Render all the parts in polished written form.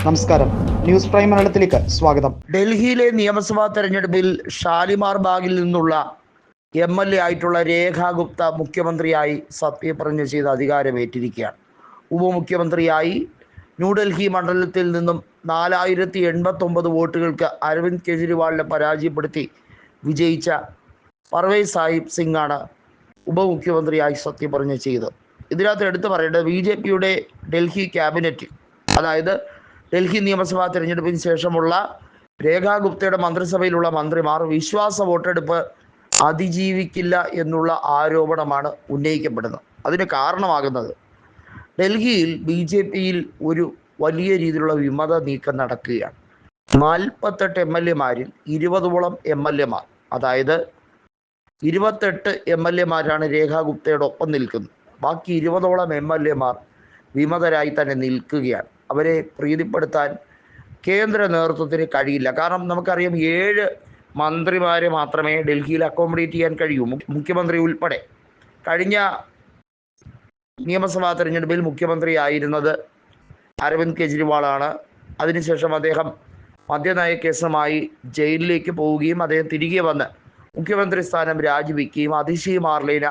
നമസ്കാരം, news prime മലയാളത്തിലേക്ക് സ്വാഗതം. ഡൽഹിയിലെ നിയമസഭാ തെരഞ്ഞെടുപ്പിൽ ഷാലിമാർ ബാഗിൽ നിന്നുള്ള MLA ആയിട്ടുള്ള രേഖാ ഗുപ്ത മുഖ്യമന്ത്രിയായി സത്യപ്രതിജ്ഞ ചെയ്ത് അധികാരമേറ്റിരിക്കുകയാണ്. ഉപമുഖ്യമന്ത്രിയായി ന്യൂഡൽഹി മണ്ഡലത്തിൽ നിന്നും 4089 വോട്ടുകൾക്ക് അരവിന്ദ് കെജ്രിവാളിനെ പരാജയപ്പെടുത്തി വിജയിച്ച പർവേസ് സാഹിബ് സിംഗാണ് ഉപമുഖ്യമന്ത്രിയായി സത്യപ്രതിജ്ഞ ചെയ്തത്. ഇതിനകത്ത് എടുത്തു പറയേണ്ടത് BJPയുടെ ഡൽഹി ക്യാബിനറ്റ്, അതായത് ഡൽഹി നിയമസഭാ തെരഞ്ഞെടുപ്പിന് ശേഷമുള്ള രേഖാ ഗുപ്തയുടെ മന്ത്രിസഭയിലുള്ള മന്ത്രിമാർ വിശ്വാസ വോട്ടെടുപ്പ് അതിജീവിക്കില്ല എന്നുള്ള ആരോപണമാണ് ഉന്നയിക്കപ്പെടുന്നത്. അതിന് കാരണമാകുന്നത് ഡൽഹിയിൽ BJPയിൽ ഒരു വലിയ രീതിയിലുള്ള വിമത നീക്കം നടക്കുകയാണ്. 48 MLA-മാരിൽ 20ഓളം MLA-മാർ, അതായത് 28 MLA-മാരാണ് രേഖാ ഗുപ്തയുടെ ഒപ്പം നിൽക്കുന്നത്. ബാക്കി 20ഓളം MLA-മാർ വിമതരായി തന്നെ നിൽക്കുകയാണ്. അവരെ പ്രീതിപ്പെടുത്താൻ കേന്ദ്ര നേതൃത്വത്തിന് കഴിയില്ല. കാരണം നമുക്കറിയാം, 7 മന്ത്രിമാരെ മാത്രമേ ഡൽഹിയിൽ അക്കോമഡേറ്റ് ചെയ്യാൻ കഴിയൂ, മുഖ്യമന്ത്രി ഉൾപ്പെടെ. കഴിഞ്ഞ നിയമസഭാ തെരഞ്ഞെടുപ്പിൽ മുഖ്യമന്ത്രിയായിരുന്നത് അരവിന്ദ് കെജ്രിവാളാണ്. അതിനുശേഷം അദ്ദേഹം മദ്യനയ കേസുമായി ജയിലിലേക്ക് പോവുകയും അദ്ദേഹം തിരികെ വന്ന് മുഖ്യമന്ത്രി സ്ഥാനം രാജിവെക്കുകയും അതിഷി മാർലേന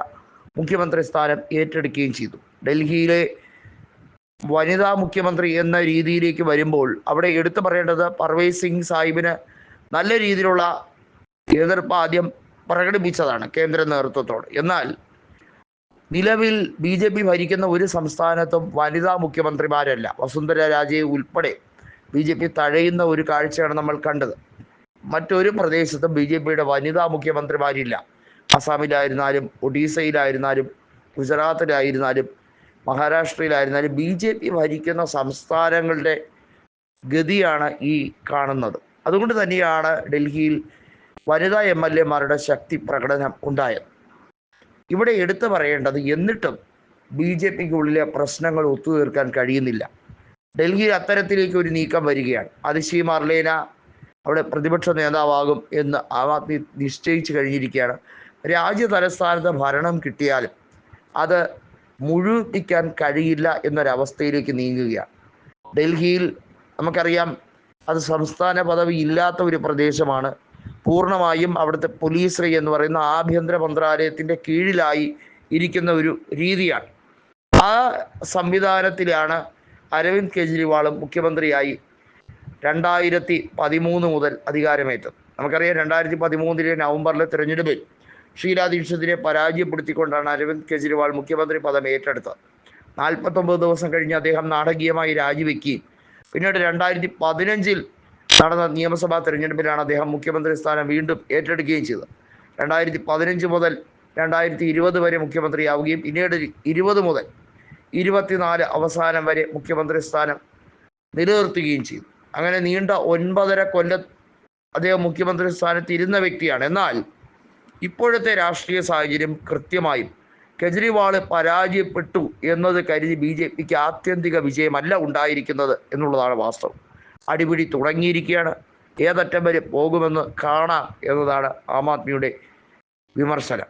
മുഖ്യമന്ത്രി സ്ഥാനം ഏറ്റെടുക്കുകയും ചെയ്തു. ഡൽഹിയിലെ വനിതാ മുഖ്യമന്ത്രി എന്ന രീതിയിലേക്ക് വരുമ്പോൾ അവിടെ എടുത്തു പറയേണ്ടത് പർവേസ് സിംഗ് സാഹിബിന് നല്ല രീതിയിലുള്ള എതിർപ്പ് ആദ്യം പ്രകടിപ്പിച്ചതാണ് കേന്ദ്ര നേതൃത്വത്തോട്. എന്നാൽ നിലവിൽ BJP ഭരിക്കുന്ന ഒരു സംസ്ഥാനത്തും വനിതാ മുഖ്യമന്ത്രിമാരല്ല. വസുന്ധര രാജയെ ഉൾപ്പെടെ BJP തഴയുന്ന ഒരു കാഴ്ചയാണ് നമ്മൾ കണ്ടത്. മറ്റൊരു പ്രദേശത്തും BJPയുടെ വനിതാ മുഖ്യമന്ത്രിമാരില്ല. അസാമിലായിരുന്നാലും ഒഡീസയിലായിരുന്നാലും ഗുജറാത്തിലായിരുന്നാലും മഹാരാഷ്ട്രയിലായിരുന്നാലും BJP ഭരിക്കുന്ന സംസ്ഥാനങ്ങളുടെ ഗതിയാണ് ഈ കാണുന്നത്. അതുകൊണ്ട് തന്നെയാണ് ഡൽഹിയിൽ വനിതാ MLA-മാരുടെ ശക്തി പ്രകടനം ഉണ്ടായത്. ഇവിടെ എടുത്തു പറയേണ്ടത്, എന്നിട്ടും BJPക്കുള്ളിലെ പ്രശ്നങ്ങൾ ഒത്തുതീർക്കാൻ കഴിയുന്നില്ല. ഡൽഹിയിൽ അത്തരത്തിലേക്ക് ഒരു നീക്കം വരികയാണ്. അതിഷി മാർലേന അവിടെ പ്രതിപക്ഷ നേതാവാകും എന്ന് ആം ആദ്മി നിശ്ചയിച്ചു കഴിഞ്ഞിരിക്കുകയാണ്. രാജ്യ തലസ്ഥാനത്ത് ഭരണം കിട്ടിയാലും അത് മുഴുവിപ്പിക്കാൻ കഴിയില്ല എന്നൊരവസ്ഥയിലേക്ക് നീങ്ങുകയാണ്. ഡൽഹിയിൽ നമുക്കറിയാം, അത് സംസ്ഥാന പദവി ഇല്ലാത്ത ഒരു പ്രദേശമാണ്. പൂർണ്ണമായും അവിടുത്തെ പോലീസ് എന്ന് പറയുന്ന ആഭ്യന്തര മന്ത്രാലയത്തിൻ്റെ കീഴിലായി ഇരിക്കുന്ന ഒരു രീതിയാണ്. ആ സംവിധാനത്തിലാണ് അരവിന്ദ് കെജ്രിവാളും മുഖ്യമന്ത്രിയായി 2013 മുതൽ അധികാരമേറ്റത്. നമുക്കറിയാം, 2013 നവംബറിലെ തിരഞ്ഞെടുപ്പിൽ ഷീലാ ദീക്ഷിതിനെ പരാജയപ്പെടുത്തിക്കൊണ്ടാണ് അരവിന്ദ് കെജ്രിവാൾ മുഖ്യമന്ത്രി പദം ഏറ്റെടുത്തത്. 49 ദിവസം കഴിഞ്ഞ് അദ്ദേഹം നാടകീയമായി രാജിവെക്കുകയും പിന്നീട് 2015 നടന്ന നിയമസഭാ തെരഞ്ഞെടുപ്പിലാണ് അദ്ദേഹം മുഖ്യമന്ത്രി സ്ഥാനം വീണ്ടും ഏറ്റെടുക്കുകയും ചെയ്തത്. 2015 മുതൽ 2020 വരെ മുഖ്യമന്ത്രിയാവുകയും പിന്നീട് 20 മുതൽ 24 അവസാനം വരെ മുഖ്യമന്ത്രി സ്ഥാനം നിലനിർത്തുകയും ചെയ്തു. അങ്ങനെ നീണ്ട 9.5 കൊല്ലം അദ്ദേഹം മുഖ്യമന്ത്രി സ്ഥാനത്ത് ഇരുന്ന വ്യക്തിയാണ്. എന്നാൽ ഇപ്പോഴത്തെ രാഷ്ട്രീയ സാഹചര്യം കൃത്യമായും കെജ്രിവാൾ പരാജയപ്പെട്ടു എന്നത് കരുതി BJPക്ക് ആത്യന്തിക വിജയമല്ല ഉണ്ടായിരിക്കുന്നത് എന്നുള്ളതാണ് വാസ്തവം. അടിപിടി തുടങ്ങിയിരിക്കുകയാണ്. ഏതറ്റം വരെ പോകുമെന്ന് കാണാം എന്നതാണ് ആം ആദ്മിയുടെ വിമർശനം.